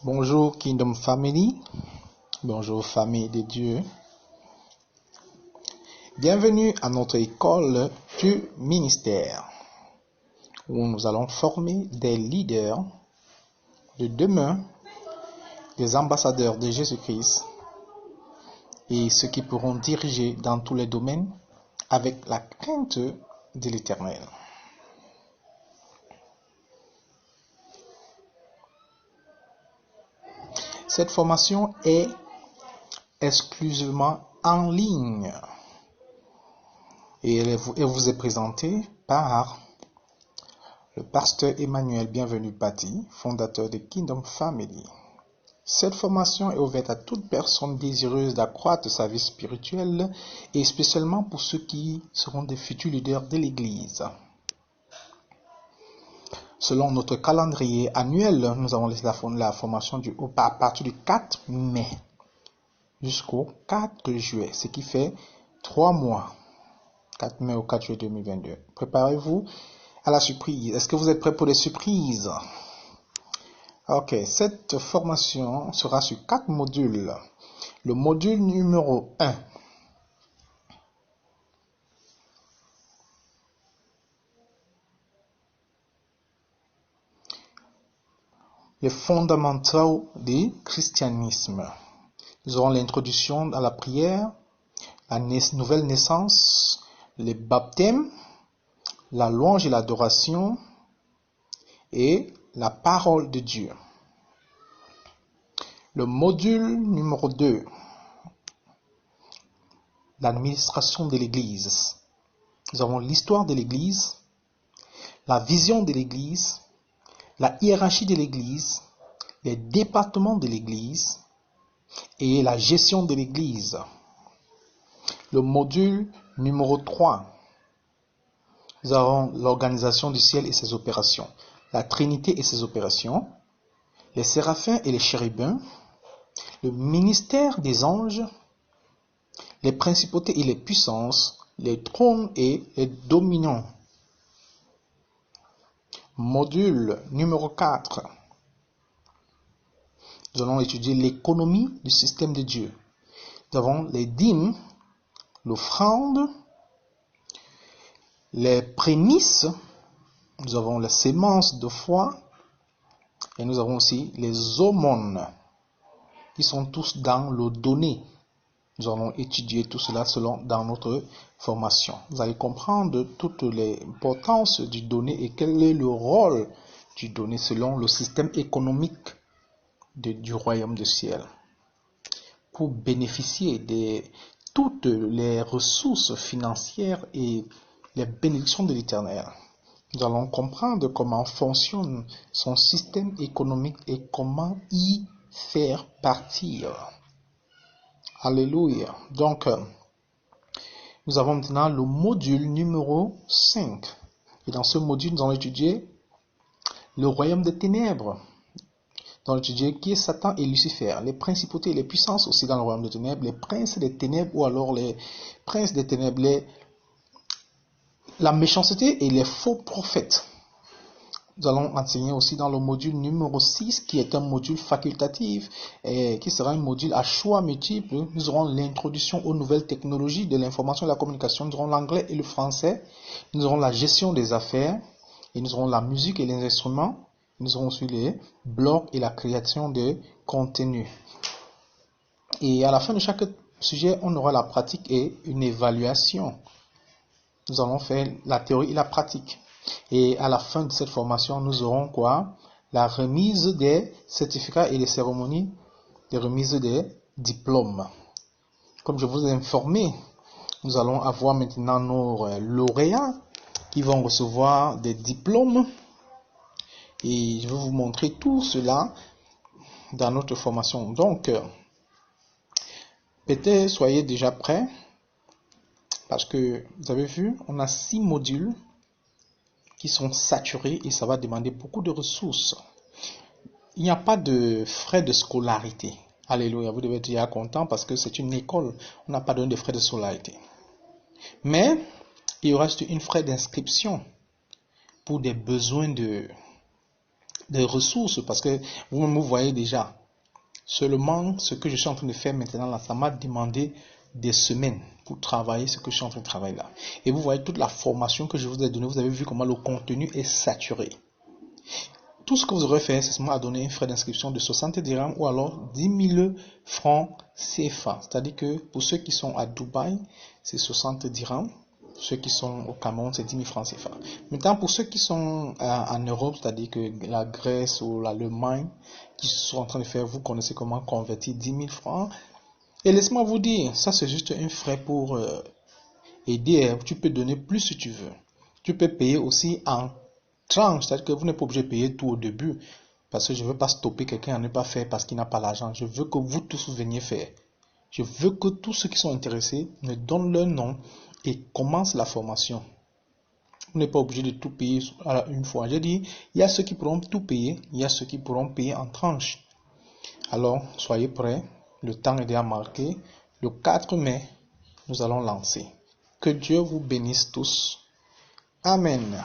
Bonjour Kingdom Family, bonjour famille de Dieu. Bienvenue à notre école du ministère où nous allons former des leaders de demain, des ambassadeurs de Jésus-Christ et ceux qui pourront diriger dans tous les domaines avec la crainte de l'Éternel. Cette formation est exclusivement en ligne et elle vous est présentée par le pasteur Emmanuel Bienvenu Bati, fondateur de Kingdom Family. Cette formation est ouverte à toute personne désireuse d'accroître sa vie spirituelle et spécialement pour ceux qui seront des futurs leaders de l'Église. Selon notre calendrier annuel, nous avons laissé la formation à partir du 4 mai jusqu'au 4 juillet, ce qui fait 3 mois, 4 mai au 4 juillet 2022. Préparez-vous à la surprise. Est-ce que vous êtes prêts pour les surprises? Ok, cette formation sera sur 4 modules. Le module numéro 1. Les fondamentaux du christianisme. Nous aurons l'introduction à la prière, la nouvelle naissance, les baptêmes, la louange et l'adoration et la parole de Dieu. Le module numéro 2. L'administration de l'Église. Nous avons l'histoire de l'Église, la vision de l'Église, la hiérarchie de l'Église, les départements de l'Église et la gestion de l'Église. Le module numéro 3. Nous avons l'organisation du ciel et ses opérations, la Trinité et ses opérations, les séraphins et les chérubins, le ministère des anges, les principautés et les puissances, les trônes et les dominions. Module numéro 4. Nous allons étudier l'économie du système de Dieu. Nous avons les dîmes, l'offrande, les prémices, nous avons les semences de foi et nous avons aussi les aumônes qui sont tous dans le donné. Nous allons étudier tout cela dans notre formation. Vous allez comprendre toute l'importance du donné et quel est le rôle du donné selon le système économique du royaume du ciel. Pour bénéficier de toutes les ressources financières et les bénédictions de l'Éternel, nous allons comprendre comment fonctionne son système économique et comment y faire partir. Alléluia. Donc, nous avons maintenant le module numéro 5. Et dans ce module, nous allons étudier le royaume des ténèbres. Nous allons étudier qui est Satan et Lucifer, les principautés et les puissances aussi dans le royaume des ténèbres, les princes des ténèbres ou alors les princes des ténèbres, la méchanceté et les faux prophètes. Nous allons enseigner aussi dans le module numéro 6 qui est un module facultatif et qui sera un module à choix multiples. Nous aurons l'introduction aux nouvelles technologies de l'information et de la communication. Nous aurons l'anglais et le français. Nous aurons la gestion des affaires et nous aurons la musique et les instruments. Nous aurons aussi les blogs et la création de contenu. Et à la fin de chaque sujet, on aura la pratique et une évaluation. Nous allons faire la théorie et la pratique. Et à la fin de cette formation, nous aurons quoi? La remise des certificats et les cérémonies de remise des diplômes. Comme je vous ai informé, nous allons avoir maintenant nos lauréats qui vont recevoir des diplômes. Et je vais vous montrer tout cela dans notre formation. Donc, peut-être soyez déjà prêts parce que vous avez vu, on a 6 modules qui sont saturés et ça va demander beaucoup de ressources. Il n'y a pas de frais de scolarité. Alléluia, vous devez être déjà content parce que c'est une école. On n'a pas donné de frais de scolarité. Mais il reste une frais d'inscription pour des besoins des ressources parce que vous-même vous voyez déjà. Seulement, ce que je suis en train de faire maintenant là, ça m'a demandé des semaines pour travailler ce que je suis en train de travailler là. Et vous voyez toute la formation que je vous ai donnée, vous avez vu comment le contenu est saturé. Tout ce que vous aurez fait, c'est seulement à donner un frais d'inscription de 60 dirhams ou alors 10 000 francs CFA. C'est-à-dire que pour ceux qui sont à Dubaï, c'est 60 dirhams. Pour ceux qui sont au Cameroun, c'est 10 000 francs CFA. Maintenant, pour ceux qui sont en Europe, c'est-à-dire que la Grèce ou l'Allemagne, qui sont en train de faire, vous connaissez comment convertir 10 000 francs. Et laissez-moi vous dire, ça c'est juste un frais pour aider. Tu peux donner plus si tu veux. Tu peux payer aussi en tranche, c'est-à-dire que vous n'êtes pas obligé de payer tout au début, parce que je ne veux pas stopper quelqu'un à ne pas faire parce qu'il n'a pas l'argent. Je veux que vous tous veniez faire. Je veux que tous ceux qui sont intéressés me donnent leur nom et commencent la formation. Vous n'êtes pas obligé de tout payer à une fois. J'ai dit, il y a ceux qui pourront tout payer, il y a ceux qui pourront payer en tranche. Alors, soyez prêts. Le temps est déjà marqué. Le 4 mai, nous allons lancer. Que Dieu vous bénisse tous. Amen.